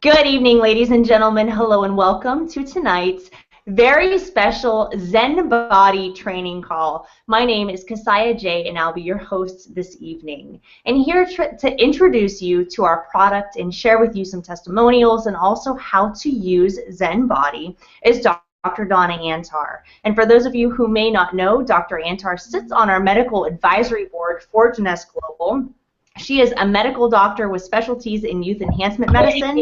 Good evening, ladies and gentlemen. Hello and welcome to tonight's very special ZenBODI training call. My name is Kasaya J, and I'll be your host this evening. And here to introduce you to our product and share with you some testimonials and also how to use ZenBODI is Dr. Donna Antar. And for those of you who may not know, Dr. Antar sits on our medical advisory board for Jeunesse Global. She is a medical doctor with specialties in youth enhancement medicine,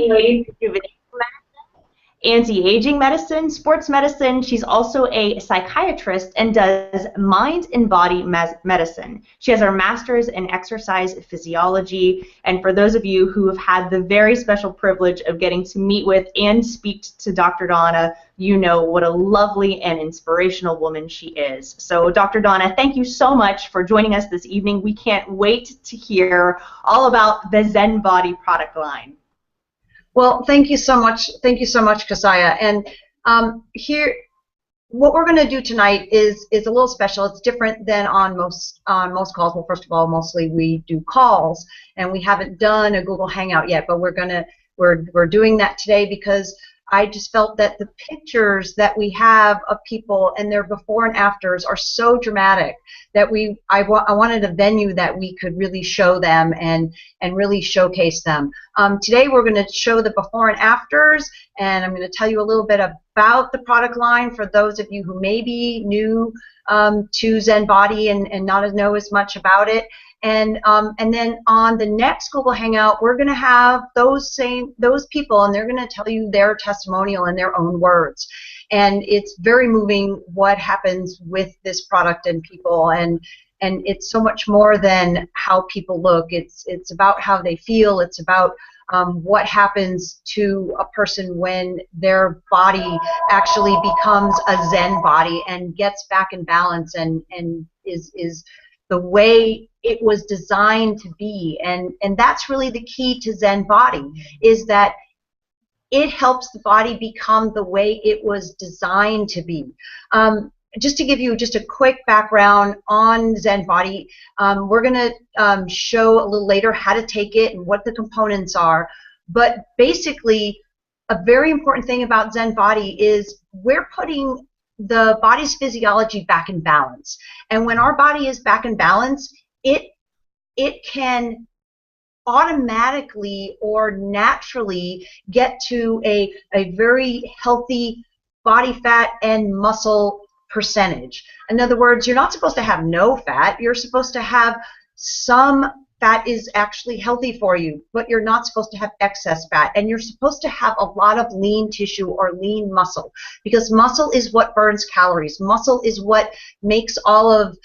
anti-aging medicine, sports medicine. She's also a psychiatrist and does mind and body medicine. She has her master's in exercise physiology. And for those of you who have had the very special privilege of getting to meet with and speak to Dr. Donna, you know what a lovely and inspirational woman she is. So Dr. Donna, thank you so much for joining us this evening. We can't wait to hear all about the ZenBODI product line. Well, thank you so much. Thank you so much, Kasaya. And here, what we're going to do tonight is a little special. It's different than on most calls. Well, first of all, mostly we do calls, and we haven't done a Google Hangout yet. But we're doing that today because I just felt that the pictures that we have of people and their before and afters are so dramatic that I wanted a venue that we could really show them and really showcase them. Today we're going to show the before and afters, and I'm going to tell you a little bit about the product line for those of you who may be new to ZenBODI and not know as much about it. And then on the next Google Hangout, we're going to have those people, and they're going to tell you their testimonial in their own words. And it's very moving what happens with this product and people, and it's so much more than how people look. It's about how they feel. It's about what happens to a person when their body actually becomes a Zen body and gets back in balance and is the way it was designed to be. And that's really the key to ZenBODI, is that it helps the body become the way it was designed to be. Just to give you just a quick background on ZenBODI, we're going to show a little later how to take it and what the components are. But basically, a very important thing about ZenBODI is we're putting the body's physiology back in balance. And when our body is back in balance, it can automatically or naturally get to a very healthy body fat and muscle percentage. In other words, you're not supposed to have no fat. You're supposed to have some fat is actually healthy for you, but you're not supposed to have excess fat. And you're supposed to have a lot of lean tissue or lean muscle, because muscle is what burns calories. Muscle is what makes all of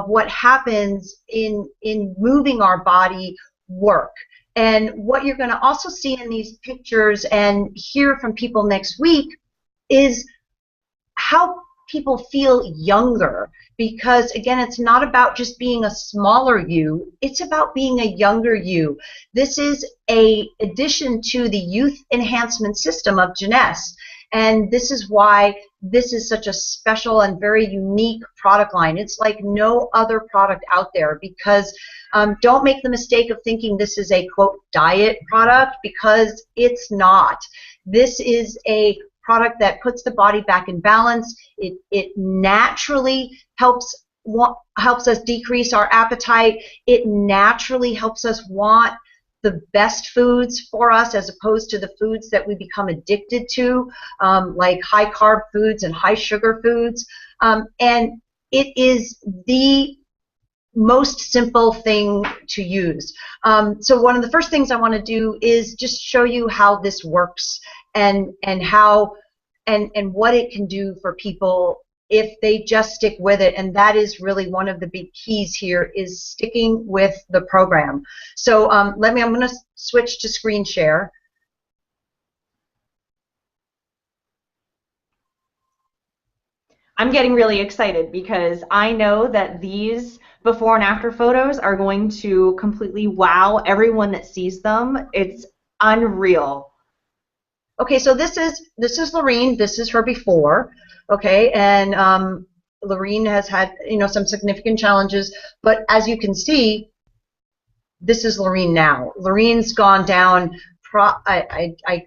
what happens in moving our body work. And what you're going to also see in these pictures and hear from people next week is how people feel younger, because again, it's not about just being a smaller you, it's about being a younger you. This is a addition to the youth enhancement system of Jeunesse, and this is why this is such a special and very unique product line. It's like no other product out there, because don't make the mistake of thinking this is a quote diet product, because it's not. This is a product that puts the body back in balance. It naturally helps us decrease our appetite. It naturally helps us want the best foods for us, as opposed to the foods that we become addicted to, like high carb foods and high sugar foods. And it is the most simple thing to use. So one of the first things I want to do is just show you how this works and what it can do for people if they just stick with it. And that is really one of the big keys here, is sticking with the program. So I'm going to switch to screen share. I'm getting really excited because I know that these before and after photos are going to completely wow everyone that sees them. It's unreal. Okay, so this is Lorene. This is her before. Okay, and Lorene has had some significant challenges, but as you can see, this is Lorene now. Lorene's gone down I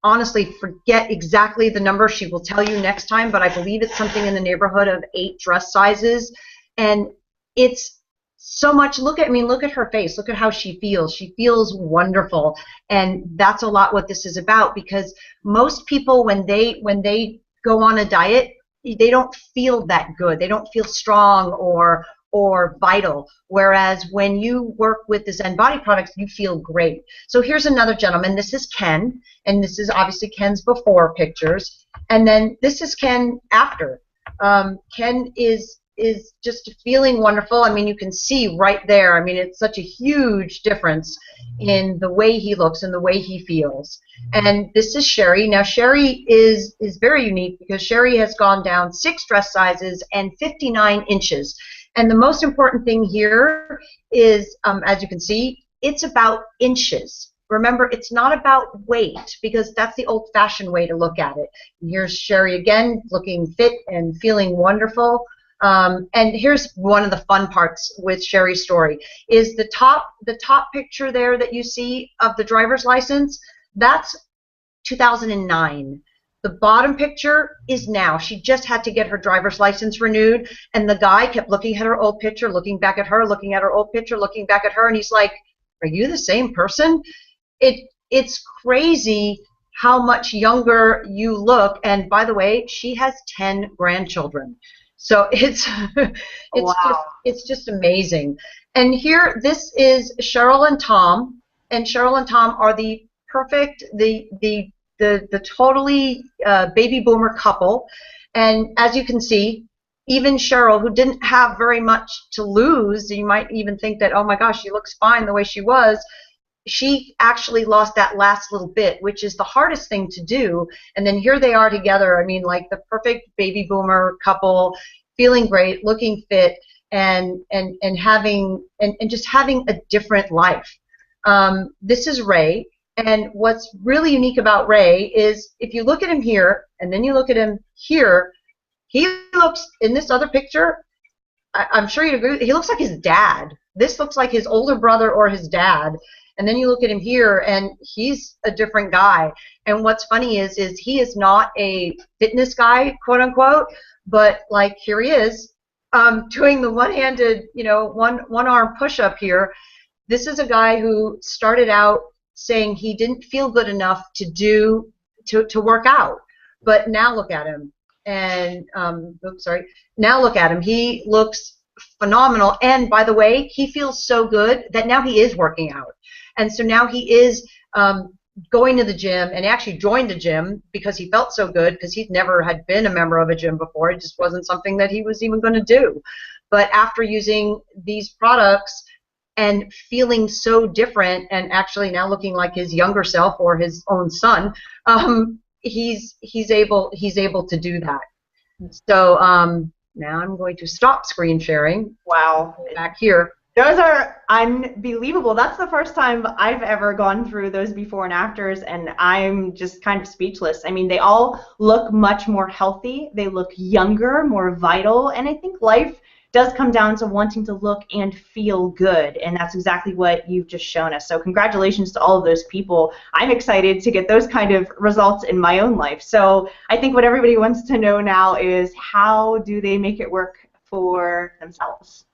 honestly forget exactly the number. She will tell you next time, but I believe it's something in the neighborhood of 8 dress sizes, and it's so much. Look at her face. Look at how she feels. She feels wonderful, and that's a lot what this is about, because most people, when they go on a diet, they don't feel that good. They don't feel strong or vital. Whereas when you work with the ZenBODI products, you feel great. So here's another gentleman. This is Ken, and this is obviously Ken's before pictures, and then this is Ken after. Ken is just feeling wonderful. I mean, you can see right there. I mean, it's such a huge difference in the way he looks and the way he feels. And this is Sherry. Now, Sherry is very unique because Sherry has gone down 6 dress sizes and 59 inches. And the most important thing here is, as you can see, it's about inches. Remember, it's not about weight, because that's the old-fashioned way to look at it. Here's Sherry again, looking fit and feeling wonderful. And here's one of the fun parts with Sherry's story, is the top picture there that you see of the driver's license, that's 2009. The bottom picture is now. She just had to get her driver's license renewed, and the guy kept looking at her old picture, looking back at her, looking at her old picture, looking back at her, and he's like, "Are you the same person?" It's crazy how much younger you look. And by the way, she has 10 grandchildren. So it's just amazing. And here, this is Cheryl and Tom, and Cheryl and Tom are the perfect, the totally baby boomer couple. And as you can see, even Cheryl, who didn't have very much to lose, you might even think that, oh my gosh, she looks fine the way she was, she actually lost that last little bit, which is the hardest thing to do. And then here they are together. I mean, like the perfect baby boomer couple, feeling great, looking fit, and just having a different life. This is Ray. And what's really unique about Ray is, if you look at him here and then you look at him here, he looks, in this other picture, I'm sure you'd agree, he looks like his dad. This looks like his older brother or his dad. And then you look at him here, and he's a different guy. And what's funny is he is not a fitness guy, quote unquote, but like here he is doing the one-handed, one-arm push-up here. This is a guy who started out saying he didn't feel good enough to work out, but now look at him. And now look at him. He looks phenomenal. And by the way, he feels so good that now he is working out. And so now he is going to the gym, and actually joined the gym because he felt so good, because he never had been a member of a gym before. It just wasn't something that he was even going to do. But after using these products and feeling so different, and actually now looking like his younger self or his own son, he's able to do that. So now I'm going to stop screen sharing. Wow. Back here. Those are unbelievable. That's the first time I've ever gone through those before and afters, and I'm just kind of speechless. I mean, they all look much more healthy. They look younger, more vital, and I think life does come down to wanting to look and feel good, and that's exactly what you've just shown us. So congratulations to all of those people. I'm excited to get those kind of results in my own life. So I think what everybody wants to know now is, how do they make it work for themselves?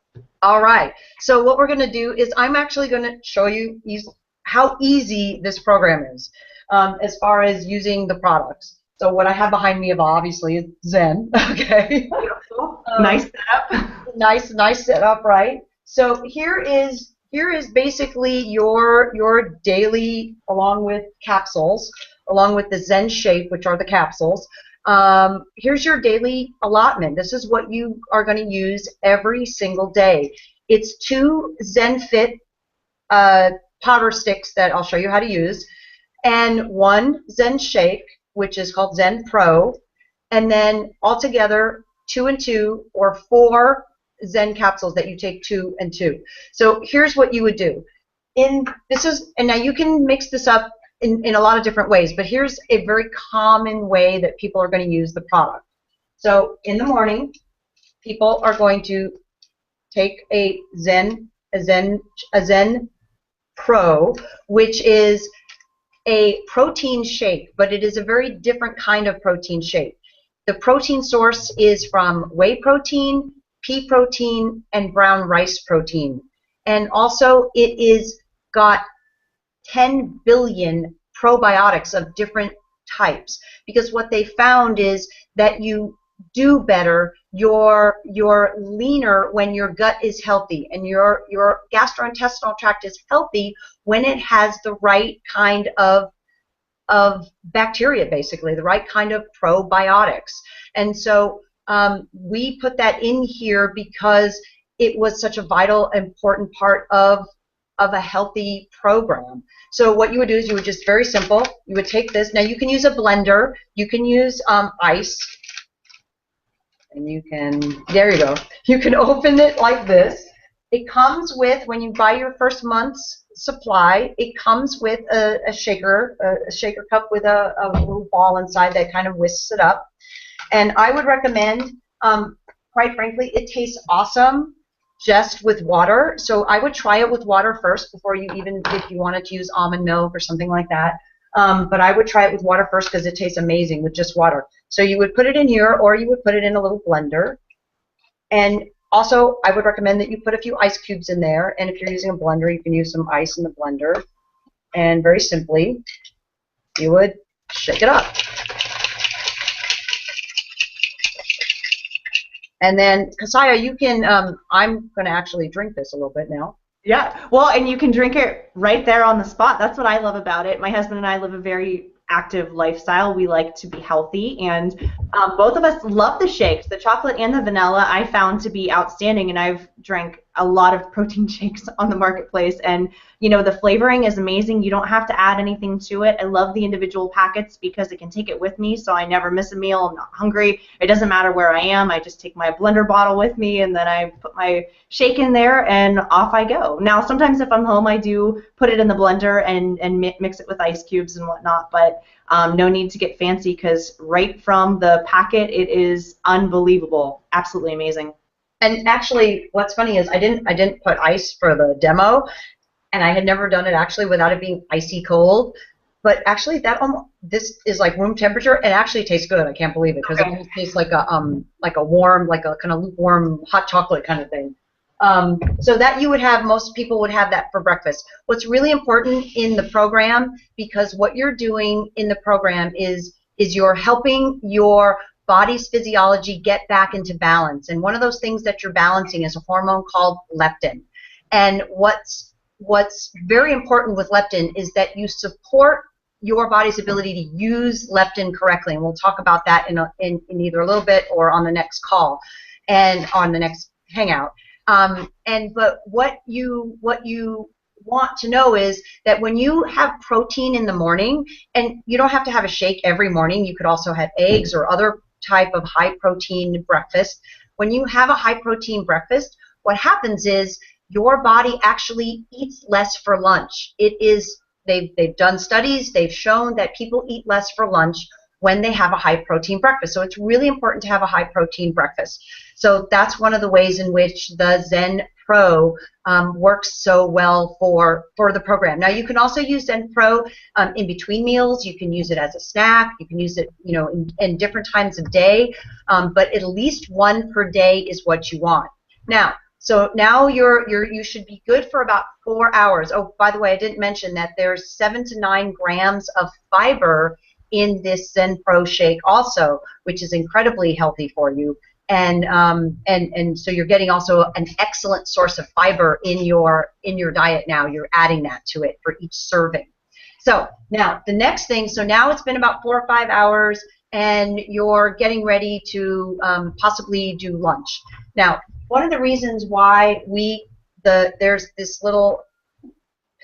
All right. So what we're going to do is, I'm actually going to show you how easy this program is as far as using the products. So what I have behind me, obviously, is Zen. Okay. Nice setup. Nice setup, right? So here is basically your daily, along with capsules, along with the Zen Shape, which are the capsules. Here's your daily allotment. This is what you are going to use every single day. It's 2 Zen Fit powder sticks that I'll show you how to use, and 1 Zen Shake, which is called Zen Pro, and then altogether 2 and 2, or 4 Zen capsules that you take 2 and 2. So here's what you would do. And now you can mix this up in a lot of different ways, but here's a very common way that people are going to use the product. So in the morning, people are going to take a Zen Pro, which is a protein shake, but it is a very different kind of protein shake. The protein source is from whey protein, pea protein, and brown rice protein. And also it is got 10 billion probiotics of different types, because what they found is that you do better, you're leaner when your gut is healthy, and your gastrointestinal tract is healthy when it has the right kind of bacteria, basically, the right kind of probiotics. And so we put that in here because it was such a vital, important part of a healthy program. So what you would do is you would just, very simple, you would take this. Now you can use a blender, you can use ice, and you can, there you go, you can open it like this. It comes with, when you buy your first month's supply, it comes with a shaker cup with a little ball inside that kind of whisks it up. And I would recommend, quite frankly, it tastes awesome just with water. So I would try it with water first before you, even if you wanted to use almond milk or something like that. But I would try it with water first because it tastes amazing with just water. So you would put it in here, or you would put it in a little blender. And also, I would recommend that you put a few ice cubes in there. And if you're using a blender, you can use some ice in the blender. And very simply, you would shake it up. And then, Kasaya, you can, I'm going to actually drink this a little bit now. Yeah, well, and you can drink it right there on the spot. That's what I love about it. My husband and I live a very active lifestyle. We like to be healthy, and both of us love the shakes. The chocolate and the vanilla I found to be outstanding, and I've drank a lot of protein shakes on the marketplace, and you know, the flavoring is amazing. You don't have to add anything to it. I love the individual packets because I can take it with me, so I never miss a meal. I'm not hungry. It doesn't matter where I am. I just take my blender bottle with me, and then I put my shake in there, and off I go. Now, sometimes if I'm home, I do put it in the blender and mix it with ice cubes and whatnot, but no need to get fancy, because right from the packet, it is unbelievable. Absolutely amazing. And actually, what's funny is I didn't put ice for the demo, and I had never done it actually without it being icy cold. But actually, this is like room temperature, and it actually tastes good. I can't believe it, because it tastes like a warm, like a kind of lukewarm hot chocolate kind of thing. So that you would have, most people would have that for breakfast. What's really important in the program, because what you're doing in the program is you're helping your body's physiology get back into balance. And one of those things that you're balancing is a hormone called leptin. And what's very important with leptin is that you support your body's ability to use leptin correctly. And we'll talk about that in either a little bit or on the next call and on the next hangout. But what you want to know is that when you have protein in the morning, and you don't have to have a shake every morning, you could also have eggs or other type of high protein breakfast. When you have a high protein breakfast, what happens is your body actually eats less for lunch. They've done studies, they've shown that people eat less for lunch when they have a high protein breakfast. So it's really important to have a high protein breakfast. So that's one of the ways in which the Zen Pro works so well for the program. Now you can also use Zen Pro in between meals. You can use it as a snack. You can use it, you know, in different times of day. But at least one per day is what you want. Now, so now you should be good for about 4 hours. Oh, by the way, I didn't mention that there's 7 to 9 grams of fiber in this Zen Pro shake also, which is incredibly healthy for you. And so you're getting also an excellent source of fiber in your diet now. You're adding that to it for each serving. So now the next thing, so now it's been about 4 or 5 hours, and you're getting ready to possibly do lunch. Now, one of the reasons why there's this little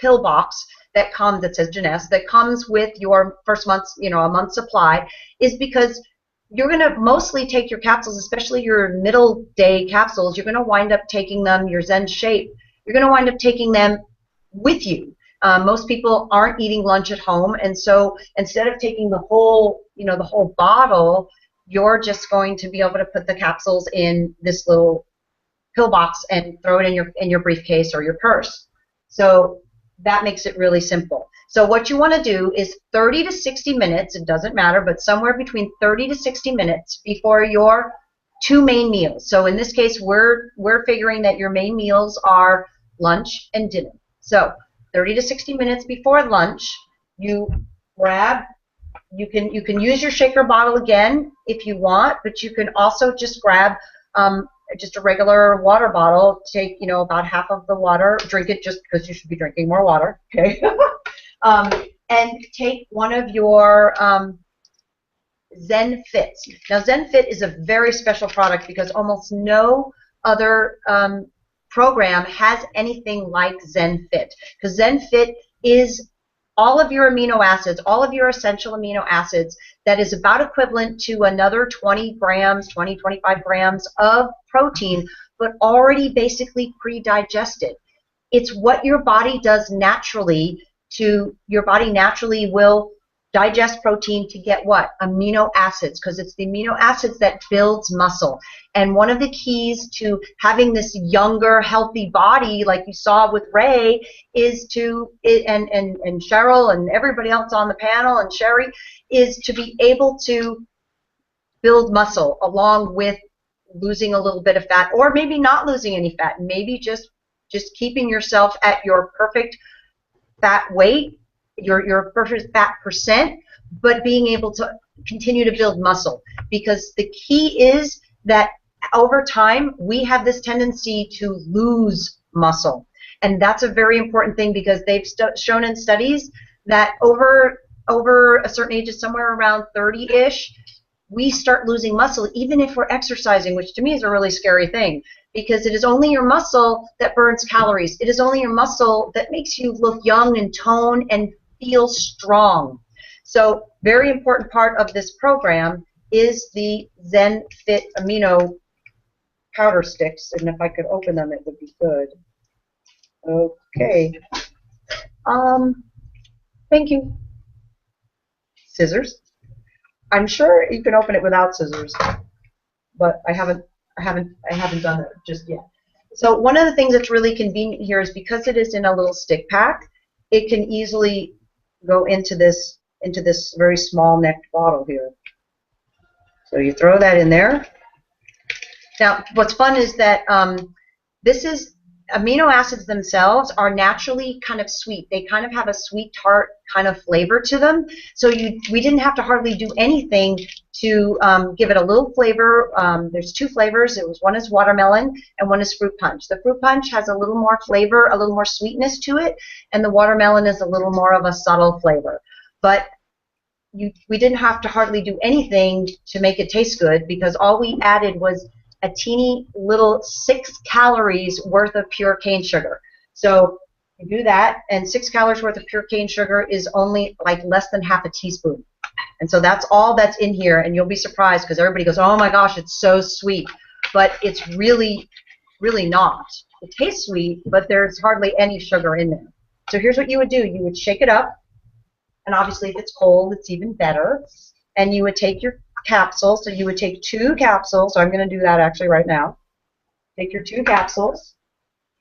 pill box that says Jeunesse, that comes with your first month's, a month's supply, is because you're going to mostly take your capsules, especially your middle day capsules, you're going to wind up taking them, your Zen Shape, you're going to wind up taking them with you. Most people aren't eating lunch at home, and so instead of taking the whole bottle, you're just going to be able to put the capsules in this little pill box and throw it in your briefcase or your purse. So that makes it really simple. So what you want to do is 30 to 60 minutes, it doesn't matter, but somewhere between 30 to 60 minutes before your two main meals. So in this case, we're figuring that your main meals are lunch and dinner. So 30 to 60 minutes before lunch, you can use your shaker bottle again if you want, but you can also just grab just a regular water bottle, take, about half of the water, drink it just because you should be drinking more water, okay? And take one of your ZenFits. Now, ZenFit is a very special product because almost no other program has anything like ZenFit, because ZenFit is all of your amino acids, all of your essential amino acids, that is about equivalent to another 20 grams, 20, 25 grams of protein, but already basically pre-digested. It's what your body does naturally. Your body naturally will digest protein to get what? Amino acids, because it's the amino acids that builds muscle. And one of the keys to having this younger, healthy body, like you saw with Ray, is and Cheryl and everybody else on the panel and Sherry, is to be able to build muscle along with losing a little bit of fat, or maybe not losing any fat, maybe just keeping yourself at your perfect fat weight, your perfect fat percent, but being able to continue to build muscle. Because the key is that over time we have this tendency to lose muscle, and that's a very important thing, because they've shown in studies that over a certain age, somewhere around 30-ish, we start losing muscle even if we're exercising, which to me is a really scary thing, because it is only your muscle that burns calories. It is only your muscle that makes you look young and tone and feel strong. So very important part of this program is the ZenFit amino powder sticks, and if I could open them, it would be good. Okay. Thank you. Scissors. I'm sure you can open it without scissors, but I haven't done it just yet. So one of the things that's really convenient here is because it is in a little stick pack, it can easily go into this very small necked bottle here. So you throw that in there. Now, what's fun is that amino acids themselves are naturally kind of sweet. They kind of have a sweet tart kind of flavor to them. So we didn't have to hardly do anything to give it a little flavor. There's two flavors. One is watermelon and one is fruit punch. The fruit punch has a little more flavor, a little more sweetness to it, and the watermelon is a little more of a subtle flavor. But we didn't have to hardly do anything to make it taste good, because all we added was a teeny little 6 calories worth of pure cane sugar. So you do that, and 6 calories worth of pure cane sugar is only like less than half a teaspoon. And so that's all that's in here, and you'll be surprised because everybody goes, oh my gosh, it's so sweet. But it's really, really not. It tastes sweet, but there's hardly any sugar in there. So here's what you would do. You would shake it up, and obviously if it's cold, it's even better. And you would take your capsules. So you would take 2 capsules. So I'm going to do that actually right now. Take your 2 capsules.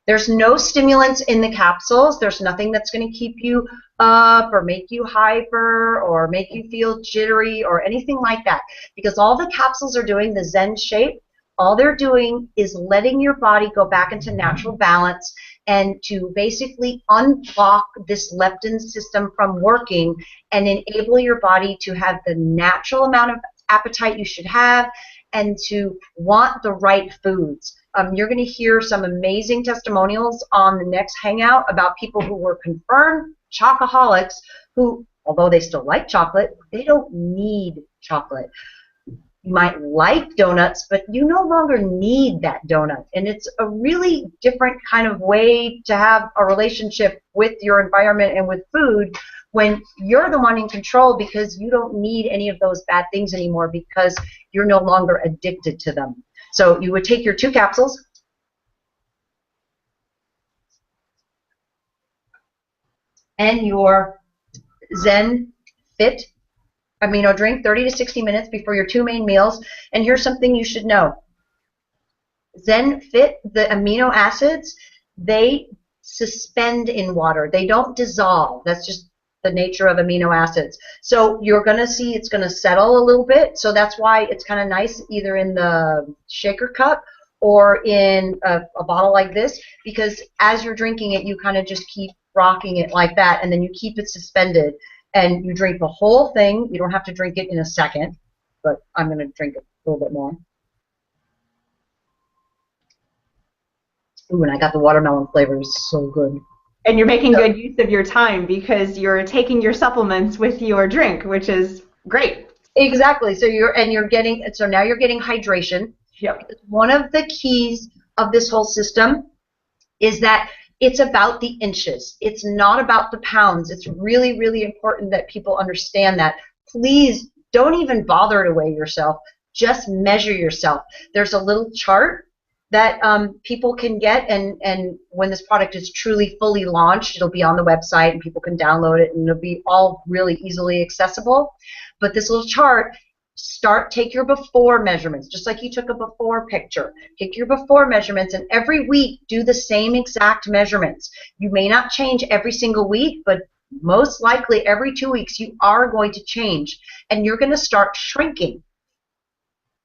There's no stimulants in the capsules. There's nothing that's going to keep you up or make you hyper or make you feel jittery or anything like that. Because all the capsules are doing, the Zen shape, all they're doing is letting your body go back into natural balance and to basically unblock this leptin system from working and enable your body to have the natural amount of appetite you should have and to want the right foods. You're going to hear some amazing testimonials on the next hangout about people who were confirmed chocoholics who, although they still like chocolate, they don't need chocolate. You might like donuts, but you no longer need that donut. And it's a really different kind of way to have a relationship with your environment and with food when you're the one in control, because you don't need any of those bad things anymore because you're no longer addicted to them. So you would take your 2 capsules, and your ZenFit amino drink 30 to 60 minutes before your 2 main meals. And here's something you should know. ZenFit, the amino acids, they suspend in water. They don't dissolve. That's just the nature of amino acids. So you're going to see it's going to settle a little bit. So that's why it's kind of nice either in the shaker cup or in a bottle like this, because as you're drinking it, you kind of just keep rocking it like that, and then you keep it suspended, and you drink the whole thing. You don't have to drink it in a second, but I'm going to drink it a little bit more. Ooh, and I got the watermelon flavor. It's so good. And you're making good use of your time because you're taking your supplements with your drink, which is great. Exactly. So now you're getting hydration. Yep. One of the keys of this whole system is that it's about the inches. It's not about the pounds. It's really, really important that people understand that. Please don't even bother to weigh yourself. Just measure yourself. There's a little chart that people can get, and when this product is truly fully launched, it'll be on the website and people can download it, and it'll be all really easily accessible. But this little chart, take your before measurements, just like you took a before picture. Take your before measurements, and every week do the same exact measurements. You may not change every single week, but most likely every 2 weeks you are going to change, and you're going to start shrinking.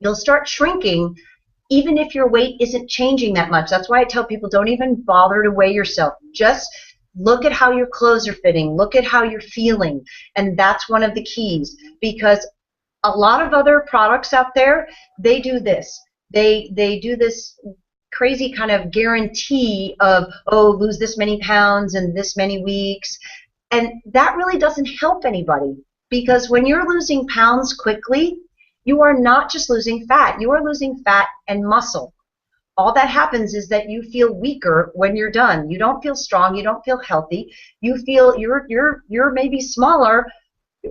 You'll start shrinking even if your weight isn't changing that much. That's why I tell people, don't even bother to weigh yourself. Just look at how your clothes are fitting. Look at how you're feeling. And that's one of the keys, because a lot of other products out there, they do this. They do this crazy kind of guarantee of, oh, lose this many pounds in this many weeks. And that really doesn't help anybody, because when you're losing pounds quickly, you are not just losing fat. You are losing fat and muscle. All that happens is that you feel weaker when you're done. You don't feel strong. You don't feel healthy. You feel you're maybe smaller,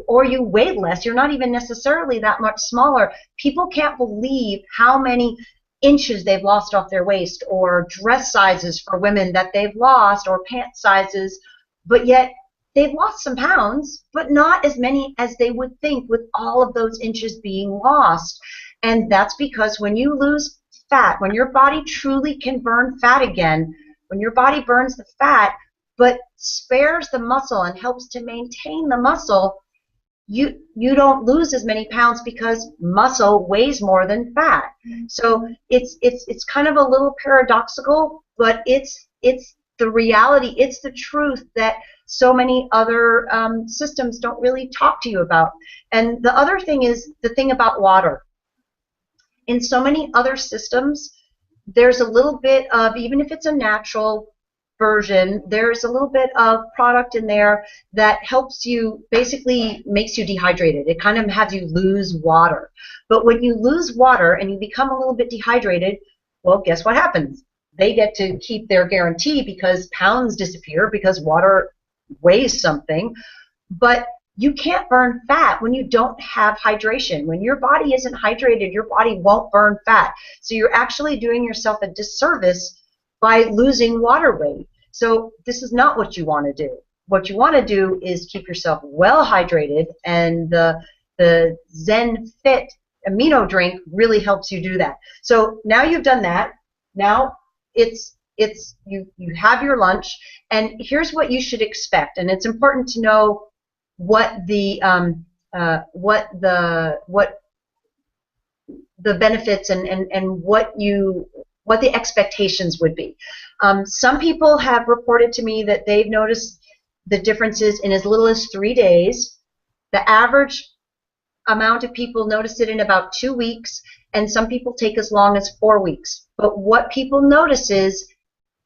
or you weigh less. You're not even necessarily that much smaller. People can't believe how many inches they've lost off their waist, or dress sizes for women that they've lost, or pant sizes, but yet they've lost some pounds, but not as many as they would think with all of those inches being lost. And that's because when you lose fat, when your body truly can burn fat again, when your body burns the fat but spares the muscle and helps to maintain the muscle, you don't lose as many pounds, because muscle weighs more than fat. So it's kind of a little paradoxical, but it's the reality. It's the truth that so many other systems don't really talk to you about. And the other thing is the thing about water. In so many other systems, there's a little bit of, even if it's a natural version, there's a little bit of product in there that helps you, basically makes you dehydrated. It kind of has you lose water. But when you lose water and you become a little bit dehydrated, well, guess what happens? They get to keep their guarantee, because pounds disappear because water weighs something. But you can't burn fat when you don't have hydration. When your body isn't hydrated, your body won't burn fat. So you're actually doing yourself a disservice by losing water weight. So this is not what you want to do. What you want to do is keep yourself well hydrated, and the Zen Fit amino drink really helps you do that. So now you've done that. Now you have your lunch, and here's what you should expect. And it's important to know what the benefits and what the expectations would be. Some people have reported to me that they've noticed the differences in as little as 3 days. The average amount of people notice it in about 2 weeks, and some people take as long as 4 weeks. But what people notice is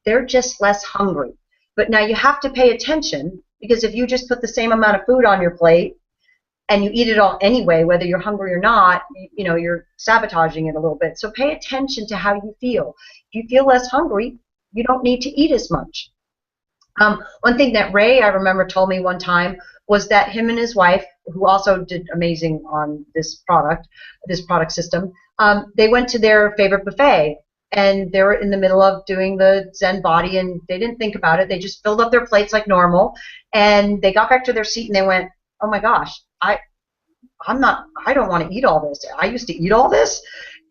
they're just less hungry. But now you have to pay attention, because if you just put the same amount of food on your plate and you eat it all anyway, whether you're hungry or not, you're sabotaging it a little bit. So pay attention to how you feel. If you feel less hungry, you don't need to eat as much. One thing that Ray, I remember, told me one time was that him and his wife, who also did amazing on this product system, they went to their favorite buffet, and they were in the middle of doing the ZenBODI, and they didn't think about it. They just filled up their plates like normal, and they got back to their seat and they went, oh my gosh, I don't want to eat all this. I used to eat all this.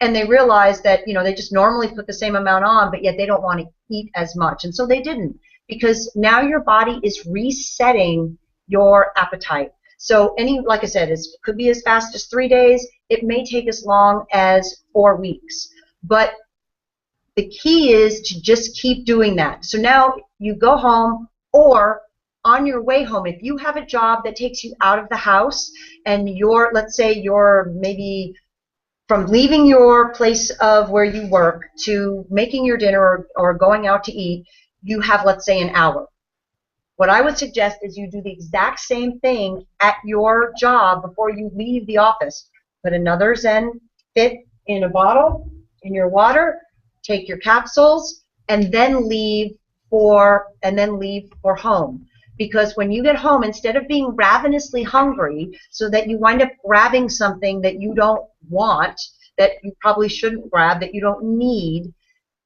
And they realized that, they just normally put the same amount on, but yet they don't want to eat as much. And so they didn't, because now your body is resetting your appetite. So like I said, it could be as fast as 3 days. It may take as long as 4 weeks. But the key is to just keep doing that. So now you go home, or on your way home, if you have a job that takes you out of the house and let's say you're maybe from leaving your place of where you work to making your dinner or going out to eat, you have, let's say, an hour. What I would suggest is you do the exact same thing at your job before you leave the office. Put another Zen Fit in a bottle, in your water, take your capsules, and then leave for home. Because when you get home, instead of being ravenously hungry so that you wind up grabbing something that you don't want, that you probably shouldn't grab, that you don't need,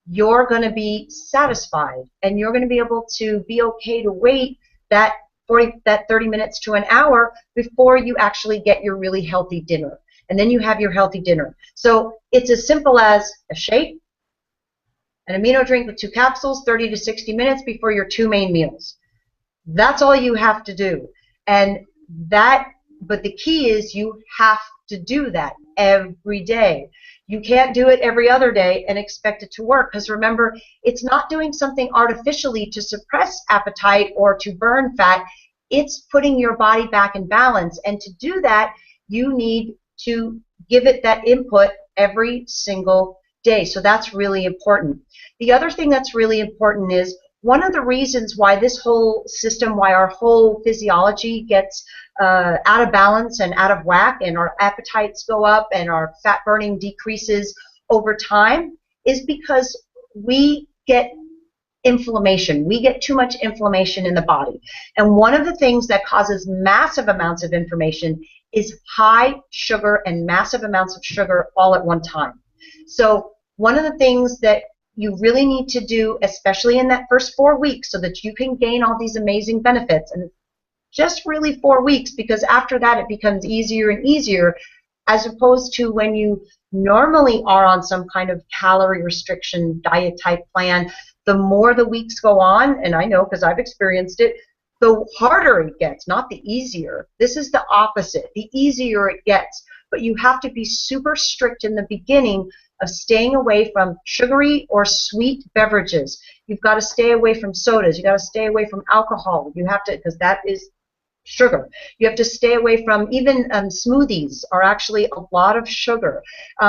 you're going to be satisfied, and you're going to be able to be okay to wait that 30 minutes to an hour before you actually get your really healthy dinner. And then you have your healthy dinner. So it's as simple as a shake, an amino drink with 2 capsules, 30 to 60 minutes before your 2 main meals. That's all you have to do. But the key is you have to do that every day. You can't do it every other day and expect it to work, because remember, it's not doing something artificially to suppress appetite or to burn fat. It's putting your body back in balance. And to do that, you need to give it that input every single day. So that's really important. The other thing that's really important is one of the reasons why this whole system, why our whole physiology gets out of balance and out of whack, and our appetites go up and our fat burning decreases over time, is because we get inflammation. We get too much inflammation in the body. And one of the things that causes massive amounts of inflammation is high sugar and massive amounts of sugar all at one time. So one of the things that you really need to do, especially in that first 4 weeks, so that you can gain all these amazing benefits, and just really 4 weeks, because after that it becomes easier and easier, as opposed to when you normally are on some kind of calorie restriction diet type plan. The more the weeks go on, and I know because I've experienced it, the harder it gets, not the easier. This is the opposite. The easier it gets, but you have to be super strict in the beginning of staying away from sugary or sweet beverages. You've got to stay away from sodas. You've got to stay away from alcohol. You have to, because that is sugar. You have to stay away from even smoothies are actually a lot of sugar.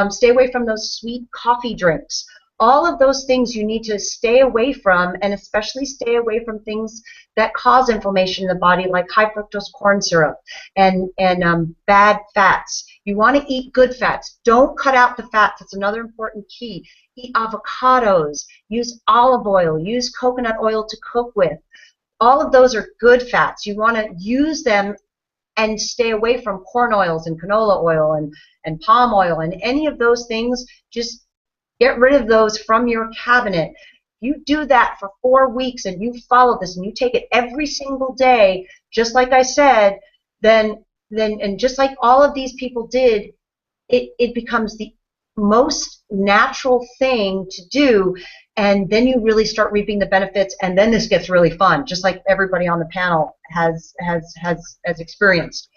Stay away from those sweet coffee drinks. All of those things you need to stay away from, and especially stay away from things that cause inflammation in the body, like high fructose corn syrup and bad fats. You want to eat good fats. Don't cut out the fats. That's another important key. Eat avocados. Use olive oil. Use coconut oil to cook with. All of those are good fats. You want to use them and stay away from corn oils and canola oil and palm oil and any of those things. Just get rid of those from your cabinet. You do that for 4 weeks and you follow this and you take it every single day, just like I said, then and just like all of these people did, it becomes the most natural thing to do, and then you really start reaping the benefits, and then this gets really fun, just like everybody on the panel has experienced.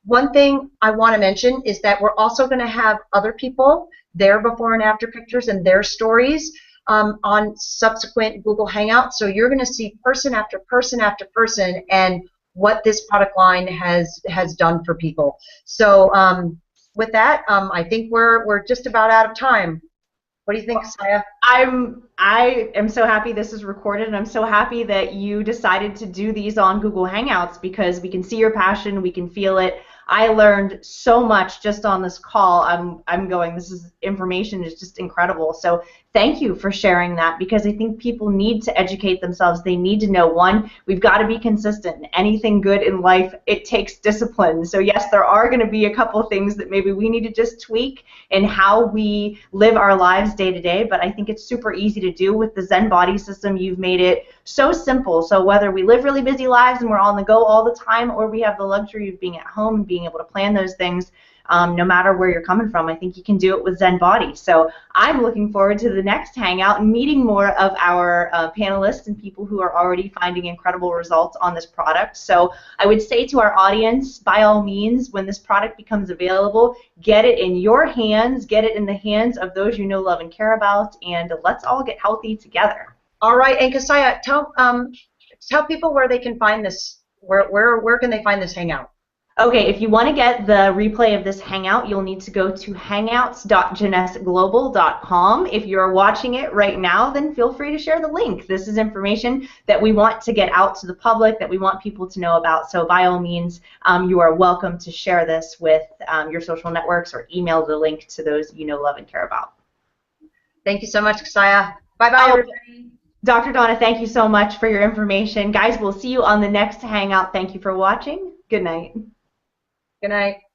One thing I want to mention is that we're also going to have other people, their before and after pictures and their stories on subsequent Google Hangouts. So you're going to see person after person after person and what this product line has done for people. So with that, I think we're just about out of time. What do you think, Saya? I am so happy this is recorded, and I'm so happy that you decided to do these on Google Hangouts, because we can see your passion, we can feel it. I learned so much just on this call. I'm going, information is just incredible. So thank you for sharing that, because I think people need to educate themselves. They need to know, one, we've got to be consistent. Anything good in life, it takes discipline. So yes, there are going to be a couple things that maybe we need to just tweak in how we live our lives day to day, but I think it's super easy to do with the ZenBODI system. You've made it so simple. So whether we live really busy lives and we're on the go all the time, or we have the luxury of being at home and being able to plan those things, no matter where you're coming from. I think you can do it with ZenBODI. So I'm looking forward to the next hangout and meeting more of our panelists and people who are already finding incredible results on this product. So I would say to our audience, by all means, when this product becomes available, get it in your hands, get it in the hands of those you know, love, and care about, and let's all get healthy together. All right, and Kasaya, tell people where they can find this. Where can they find this hangout? Okay, if you want to get the replay of this hangout, you'll need to go to hangouts.genesicglobal.com. If you're watching it right now, then feel free to share the link. This is information that we want to get out to the public, that we want people to know about. So by all means, you are welcome to share this with your social networks or email the link to those you know, love, and care about. Thank you so much, Kasaya. Bye-bye, everybody. Dr. Donna, thank you so much for your information. Guys, we'll see you on the next hangout. Thank you for watching. Good night. Good night.